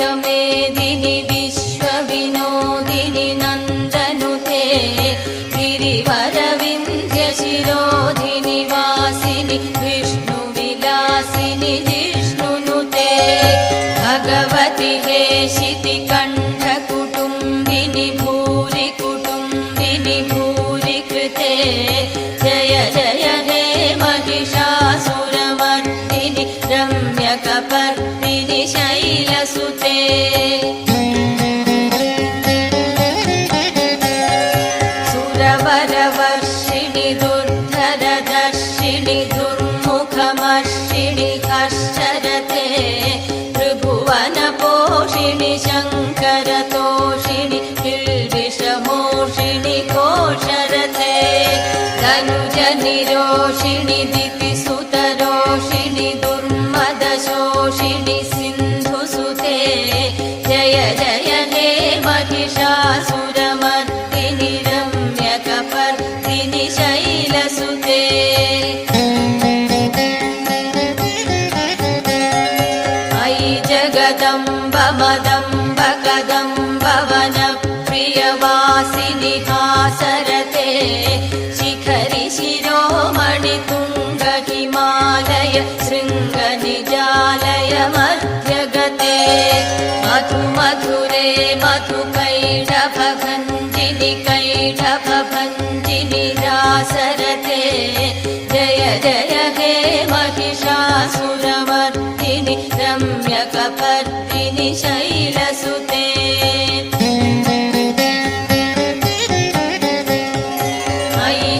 मेदिनि विश्वविनोदिनि नन्दनुते गिरिवरविन्ध्यशिरोधिनि वासिनि विष्णुविलासिनि जिष्णुनुते भगवति हेशितिकण्ठकुटुम्बिनि भूरि कुटुम्बिनि भूरि कृते जय जय हे महिषासुरमर्दिनि रम्यकपर्दिनि शैलसुते सुरवरवर्षिणि दुर्धरदर्शिनि दुर्मुखमर्षिणि हर्षरते त्रिभुवनपोषिणि शङ्करतोषिणि किल्बिषमोषिणि कोशरथे धनुजनिरोषिणि दितिसुतरोषिणि दुर्मदशोषिणि सिन्धुसुते जय जय हे महिषासुरमर्दिनि रम्यकपर्दिनि शैलसुते अयि जगदम्ब मदम्ब कदम्ब वनप्रियवासिनि हासरते शिखरि शिरोमणि तुङ्ग हिमालय शृङ्गनिजालय मध्यगते मधु मधुरे मधुकैटभभञ्जिनि कैटभभञ्जिनि रासरते जय जय हे महिषासुरमर्दिनि रम्यकपर्दिनि शैलसुते मयि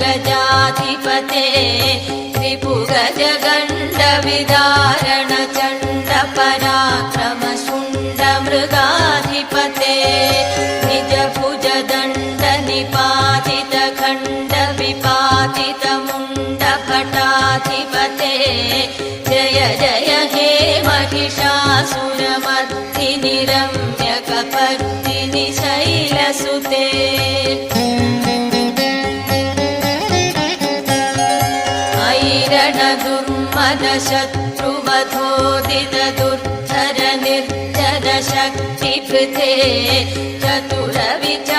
शतखण्डविखण्डितरुण्डवितुण्डितशुण्डगजाधिपते रिपुगजगण्डविदारणचण्डपराक्रमशुण्डमृगाधिपते निजभुजदण्डनिपातितखण्डविपातितमुण्डभटाधिपते जय जय हे महिषासुरमर्दिनि रम्यकपर्दिनि शैलसुते रणदुर्मदशत्रुवधोदितदुर्धर निर्जर शक्तिभृते चतुरविचारधुरीण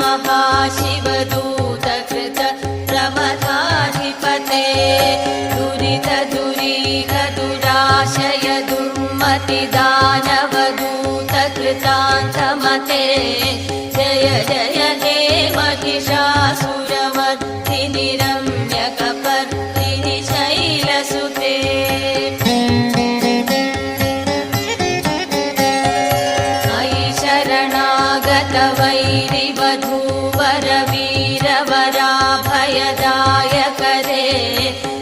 महाशिवदूतकृत प्रमथाधिपते दुरितदुरीह दुराशय दुर्मतिदानवदूतकृतान्तमते जय जय हे महिषासुरमर्दिनि रम्यकपर्दिनि शैलसुते अयि शरणागतवैरिवधूवरवीरवराभयदायकरे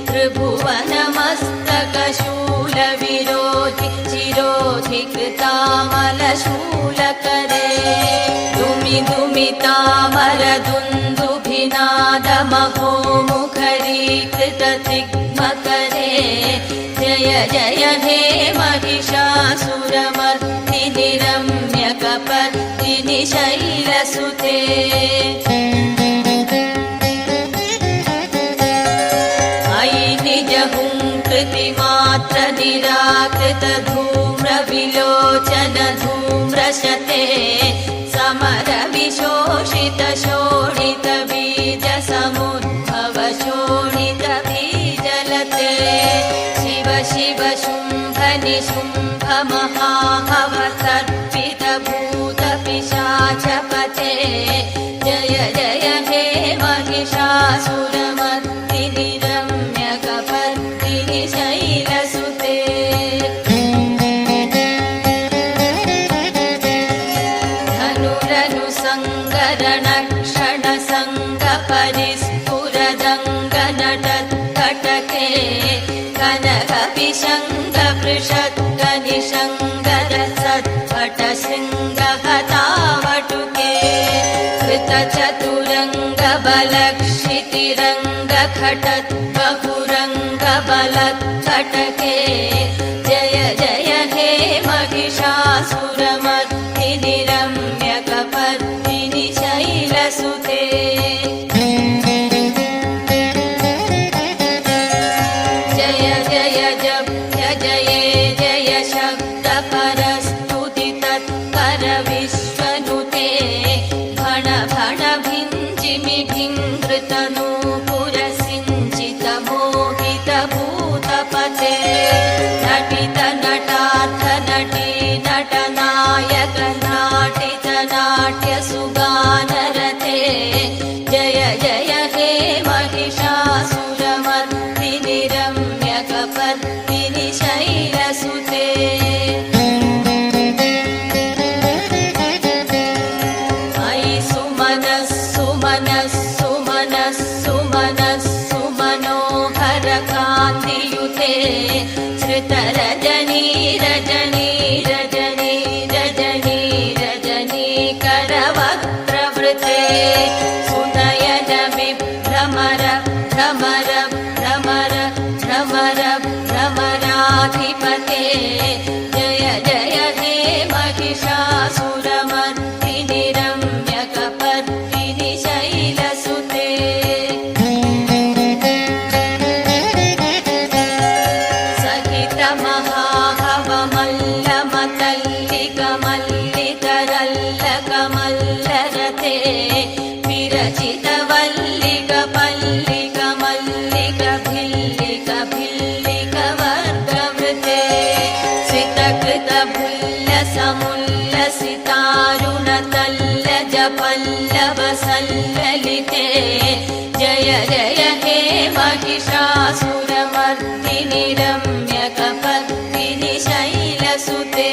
त्रिभुवनमस्तकशूलविरोधि चिरोधि कृतामलशूलकरे दुमि दुमितामरदुन्दुभिनादमहोमुखरीकृततिग्मकरे जय जय हे महिषासुरमर्दिनि रम्यकपर्दिनि शैलसुते अयि निजहुङ्कृतिमात्र निराकृत धूम्रविलोचन धूम्रशते समरविशोषित शोणित बीज समुद्भव शोणित बीजलते शिव शिव शुम्भ निशुम्भ महाहव तर्पित भूत पिशाचपते जय जय हे महिषासुरमर्दिनि रम्यकपर्दिनि शैलसुते धनुरनुसङ्गरणक्षणसङ्गपरिस्फुरदङ्गनटत्कटके कनकविशङ्गपृषद्गनिशङ्गरसत्पटशृङ्गहतावटुके कृतचतुरङ्गबलक्षितिरङ्गखटद्बहुरङ्गबलत्कटके जय जय हे महिषासुरमर्दिनि रम्यकपर्दिनि शैलसुते नाट्यसुगानरते जय जय हे महिषासुरमर्दिनि रम्यकपर्दिनि शैलसुते अयि सुमनः सुमनः सुमनः सुमनः सुमनोहरकान्तियुते श्रितरजनी रजनी रजनी रजनी रजनी करवक्त्रवृते सुनयन विभ्रमर भ्रमर भ्रमर भ्रमर भ्रमराधिपते जय जय हे महिषासुरमर्दिनि रम्यकपर्दिनि शैलसुते मल्लितरल्लकमल्लरते विरचितवल्लिकपल्लिकमल्लिकभिल्लिकवर्गवृते श्रितकृतभुल्लसमुल्लसितारुणतल्लजपल्लवसल्ललिते जय जय हे महिषासुरमर्दिनि रम्यकपर्दिनि शैलसुते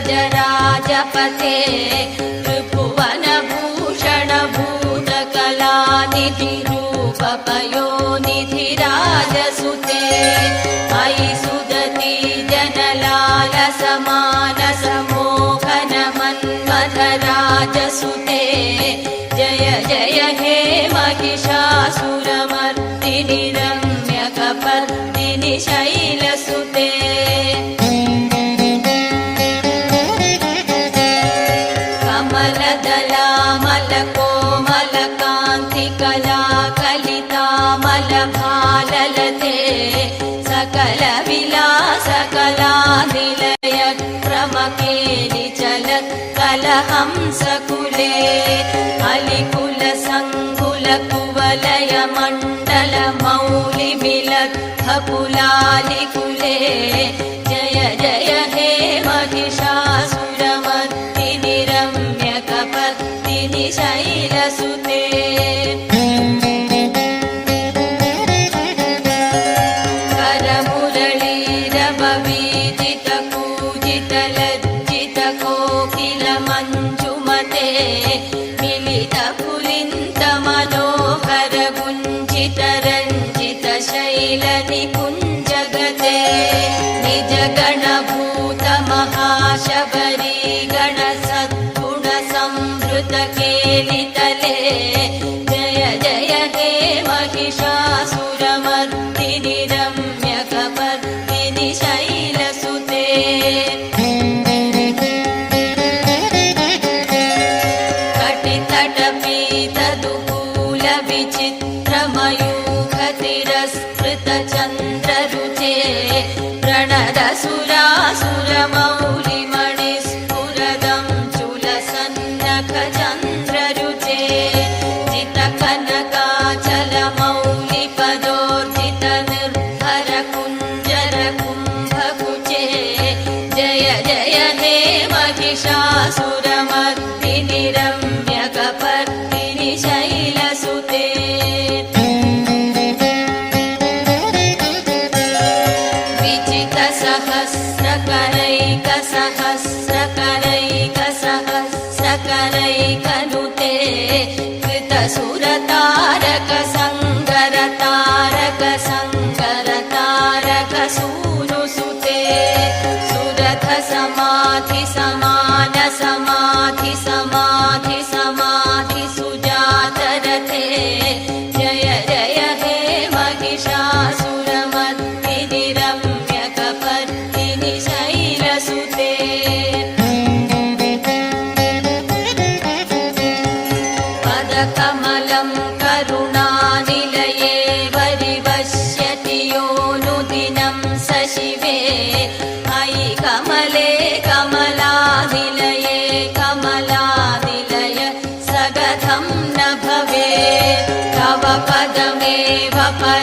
अविरलगण्डगलन्मदमेदुरमत्तमतङ्गजराजपते त्रिभुवनभूषणभूतकलानिधिरूपपयोनिधिराजसुते अयि सुदती जनलालसमानसमोहनमन्मथराजसुते जय जय हे महिषासुरमर्दिनि रम्यकपर्दिनि शैलसुते कमलदलामलकोमलकान्तिकलाकलितामलभाललते सकलविलासकलानिलय क्रमकेलिचलत् कलहंसकुले अलिकुलसङ्कुलकुवलयमण्डलमौलिमिलद्धपुलालिकुले जय जय हे महिषासुरमर्दिनि रम्यकपर्दिनि शैलसुते करमुरळीरववीजितकूजितलज्जितकोकिलमञ्जुमते मिलितपुलिन्तमनोहरगुञ्जितरञ्जितशैलनिकुञ्जगते निजगणभूतमहाशबरी गणसद्गुणसंवृतकेलितले जय जय हे महिषासुरमर्दिनि रम्यकपर्दिनि शैलसुते कटितटपीतदुकूलविचित्रमयूखतिरस्कृतचन्द्ररुचे प्रणदसुरासुरमौलिमणिस्फुरदं चूलसन्नखचन्द्ररुचे जितकनकाचलमौलिपदोर्जितनिर्भरकुञ्जरकुम्भकुचे जय जय हे महिषासुरमर्दिनि रम्यकपर्दिनि शैलसुते विचितसहस्रकरैकसहस्रकरैकसहस्रकरैकनुते कृतसुरतारकसङ्गरतारकसङ्गरतारकसूनुसुते सुरथसमाधिसमानसमाधिसमाधिसुजातरते जय जय हे महिषासुरमर्दिनि रम्यकपर्दिनि शैलसुते पदकमलं करुणानिलये वरिवश्यति योऽनुदिनं स शिवे अयि कमले कमलानिलये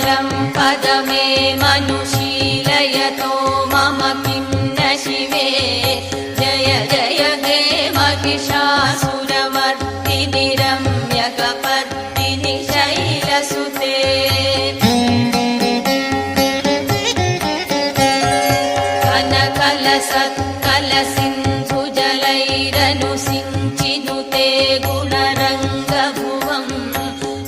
केवलं पदमे मनुशीलयतो मम किं न शिवे जय जय हे महिषासुरमर्दिनि रम्यकपर्दिनि शैलसुते कनकलसत्कलसिन्धुजलैरनुसिञ्चिनुते गुणरङ्गभुवं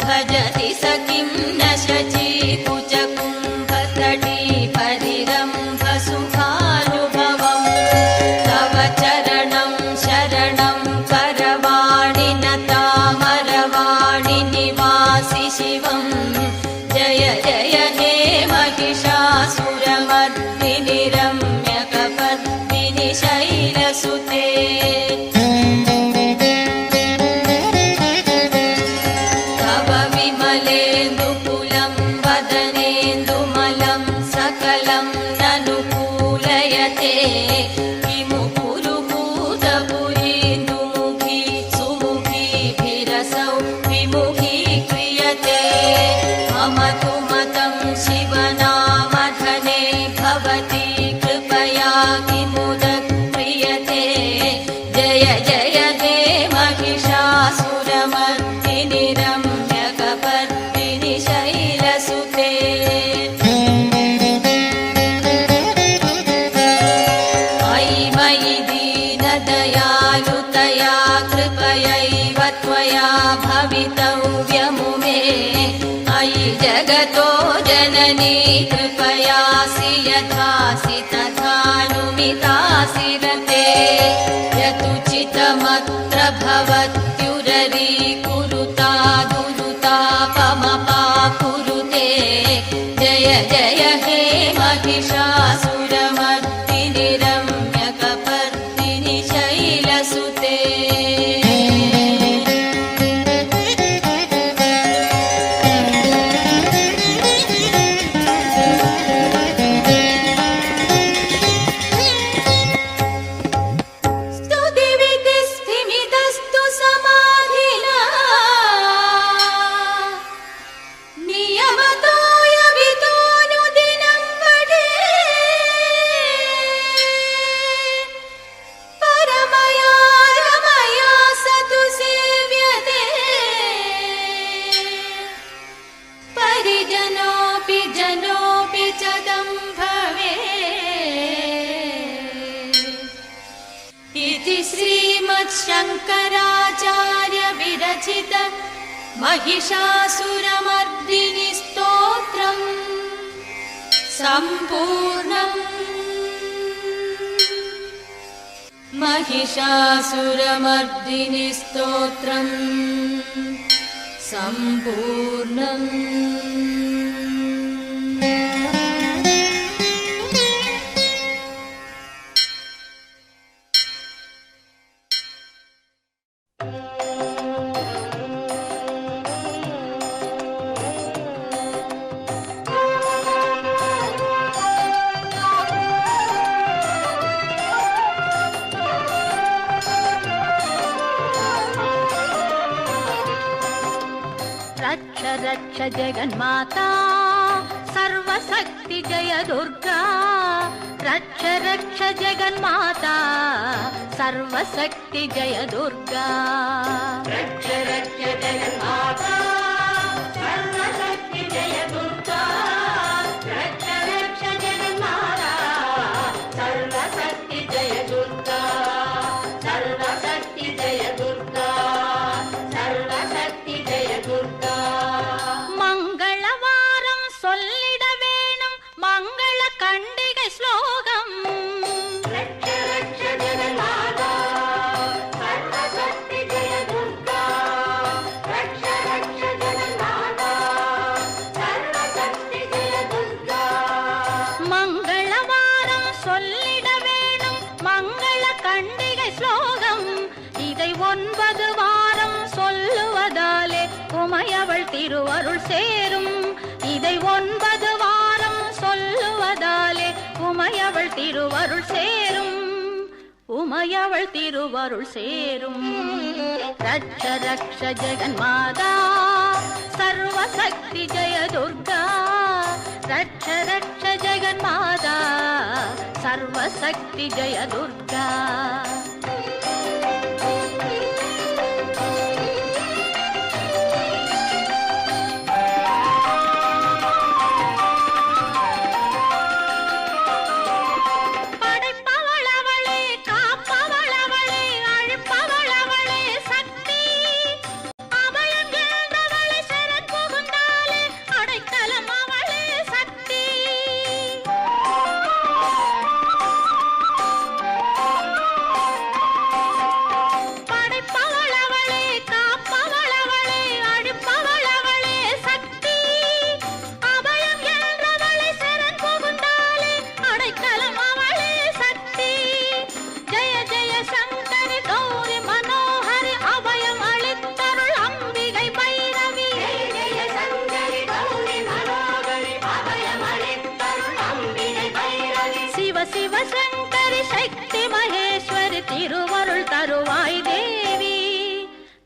भजति स किं न शचीकुचकुम्भतटी परिरम्भसुखानुभवम् तव चरणं शरणं करवाणि नतामरवाणि निवासि शिवं जय जय हे महिषासुरमर्दिनि रम्यकपर्दिनि शैलसुते तव विमलेन्दुकुलं वदनेन्दुमलं सकलं ननुकूलयते किमु पुरुहूतपुरीन्दुमुखी सुमुखीभिरसौ विमुखीक्रियते मम तु मतं शिवनामधने भवति कृपया किमुदक्रियते जय जय हे महिषासुरमर्दिनि रम्यकपर्दिनि शैलसुते मयि मयि दीनदयालुतया कृपयैव त्वया भवितव्यमुमे अयि जगतो जननी कृपयासि यथासि तथानुमितासि रते यतुचितमत्र भवत्युररीकुरुता दुरुतापमपाकुरुते जय जय हे महिषासुरमर्दिनि रम्यकपर्दिनि शैलसुते स्तुतिविधिस्थिमितस्तु समाधिना नियमतो यवितोऽनुदिनं वडे परमया रमया स तु सेव्यते परिजनोऽपि जनोऽपि च दम्भवे इति श्रीमच्छङ्कराचार्य विरचित महिषासुरमर्दिनि स्तोत्रम् सम्पूर्णम् महिषासुरमर्दिनि स्तोत्रम् सम्पूर्णम् रक्ष रक्ष जगन्माता सर्वशक्ति जय दुर्गा रक्ष रक्ष जगन्माता सर्वशक्ति जय दुर्गा रक्ष रक्ष जगन्माता सर्वशक्ति जय दुर्गा रक्ष रक्ष जगन्माता सर्वशक्ति जय दुर्गा सर्वशक्ति जय दुर्गा सर्वशक्ति जय दुर्गा मंगलवारं சொல்லிட வேணும் மங்கள கண்டிகை ஸ்லோகம் ரட்ச ரட்ச ஜெகன்மாதா சர்வசக்தி ஜெய துர்கா ரட்ச ரட்ச ஜெகன்மாதா சர்வசக்தி ஜெய துர்கா மங்களவாரம் சொல்லிட வேணும் மங்கள கண்டிகை ஸ்லோகம் இதை 9 வாரம் சொல்லுவதாலே உமையவள் திருவருள் சேரும் இதை 9 வாரம் சொல்லுவதாலே உமையவள் திருவருள் சேரும் உமையவள் திருவருள் சேரும் ரட்ச ரக்ஷ ஜெகன்மாதா சர்வசக்தி ஜெய துர்கா रक्ष रक्ष जगन्माता सर्वशक्ति जय दुर्गा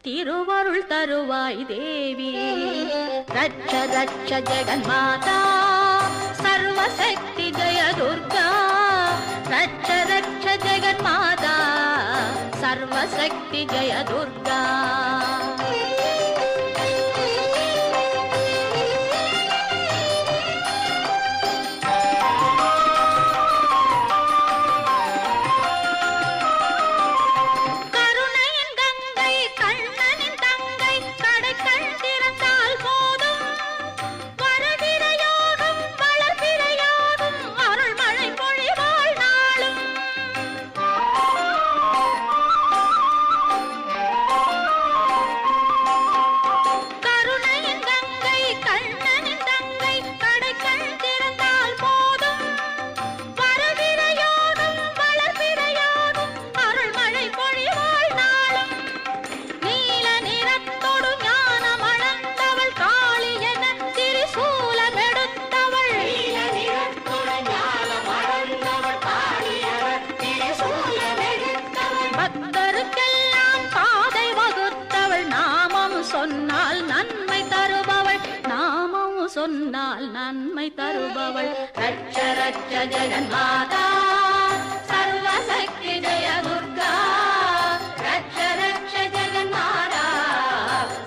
तिरुवरुळ तरुवाई देवी रक्ष रक्ष जगन्माता सर्वशक्ति जय दुर्गा रक्ष रक्ष जगन्माता सर्वशक्ति जय दुर्गा சொன்னால் நன்மை தருபவள் ரட்ச ரட்ச ஜெகன்மாதா சர்வசக்தி ஜெய துர்கா ரட்ச ரட்ச ஜெகன்மாதா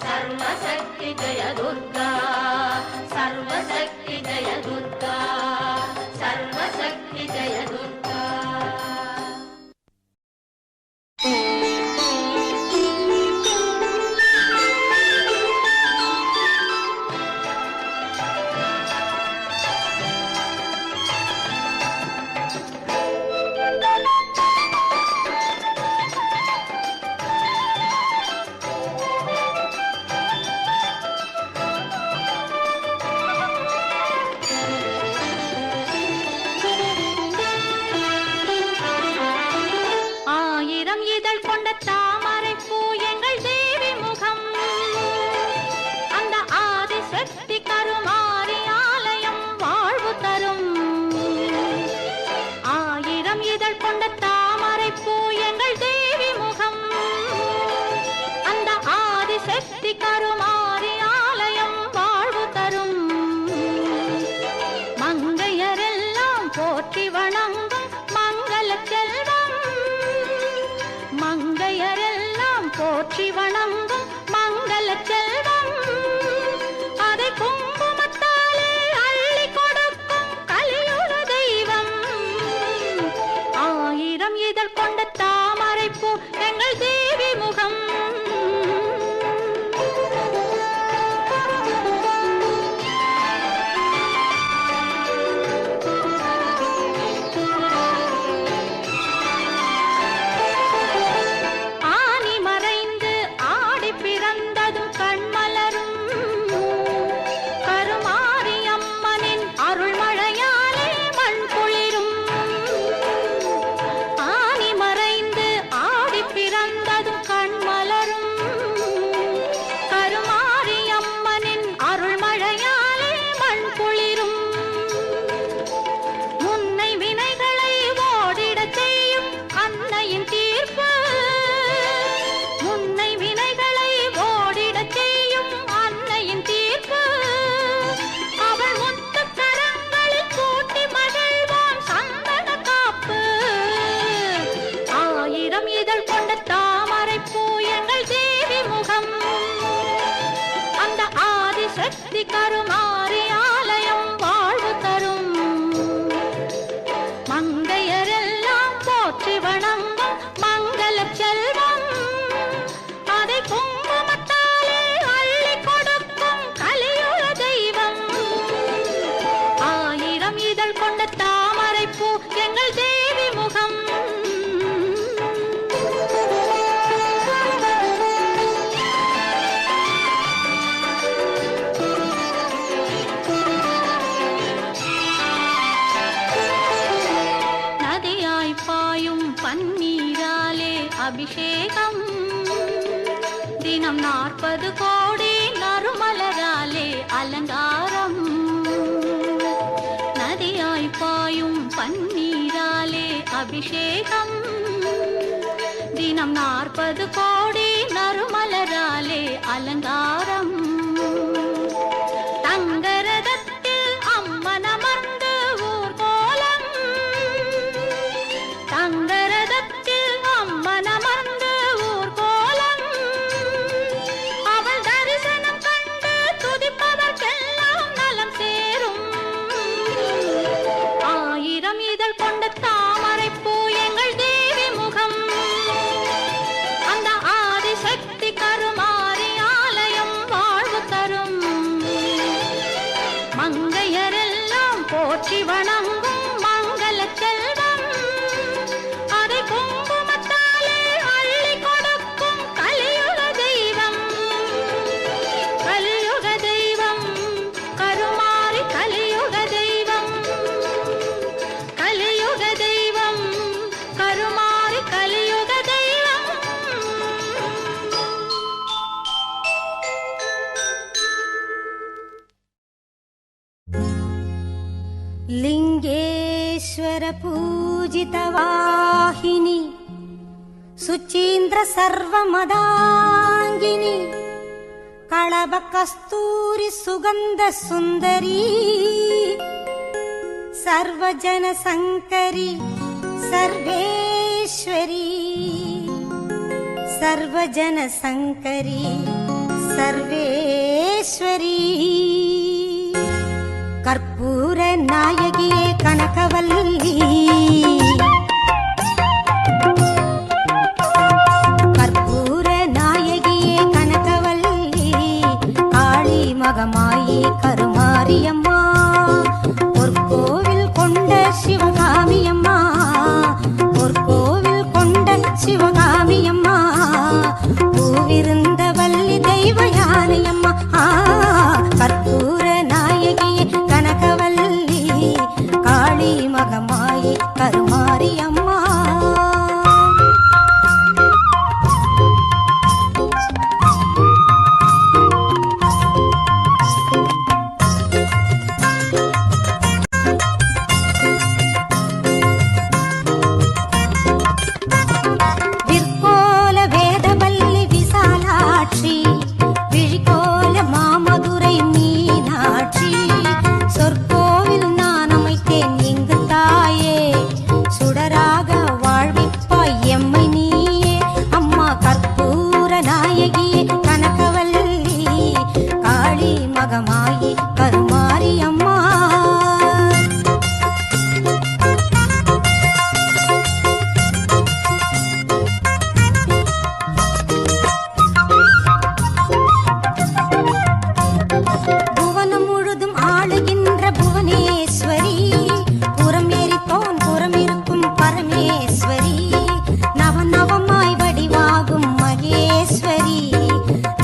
சர்வசக்தி ஜெய துர்கா சர்வசக்தி ஜெய துர்கா சர்வசக்தி ஜெய துர்கா அபிஷேகம். தினம் 40 கோடி நறுமலராலே அலங்காரம். நதியாய் பாயும் பன்னீராலே அபிஷேகம். தினம் 40 கோடி நறுமலராலே அலங்காரம். தங்கரதத்தில் அம்மன் அமர்ந்து ஊர்கோலம். தங்கரதத்தில் அம்மன் அமர்ந்து ஊர்கோலம். அவள் தரிசனம் கண்டு துதிப்பதற்கெல்லாம் நலம் சேரும். 1000 இதழ் கொண்ட தாமரைப்பூ எங்கள் தேவி முகம். அந்த ஆதிசக்தி கருமாரி ஆலயம் வாழ்வு தரும். மங்கையரெல்லாம் போற்றி வணங்கும் மங்கள செல்வம். அதை குங்குமத்தாலே அள்ளி கொடுக்கும் கலியுக தெய்வம். கலியுக தெய்வம் கருமாரி கலியுக தெய்வம். கலியுக தெய்வம் கருமாரி கலியுக தெய்வம். लिंगेश्वर पूजितवाहिनी सुचीन्द्र सर्वमदांगिनी कळभ कस्तूरी सुगंध सुंदरी सर्वजन संकरी सर्वेश्वरी सर्वजन संकरी सर्वेश्वरी कर्पूर नायगिये कनकवल्ली कर्पूर नायगिये कनकवल्ली काळी मगमायि करुमारियम्मा पोर्कोविल कोंड शिवगामियम्मा पोर्कोविल कोंड शिवगामियम्मा पूविरुंदवल्ली दैवयानियम्मा कर्पूर नायगिये कनकवल्ली काळी मगमायि करुमारियम्मा மகமாயி கருமாரியம்மா புவனம் முழுதும் ஆளுகின்ற புவனேஸ்வரி புறம் ஏறித்தோன் புறம் இருக்கும் பரமேஸ்வரி நவநவமாய் வடிவாகும் மகேஸ்வரி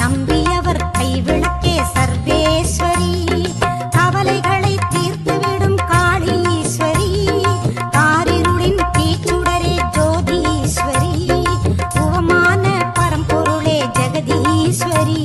நம்பியவர் கைவிளக்கே சர்வேஸ்வரி கவலைகளை தீர்த்துவிடும் காளீஸ்வரி காரிருளின் தீச்சுடரே ஜோதீஸ்வரி உவமான பரம்பொருளே ஜெகதீஸ்வரி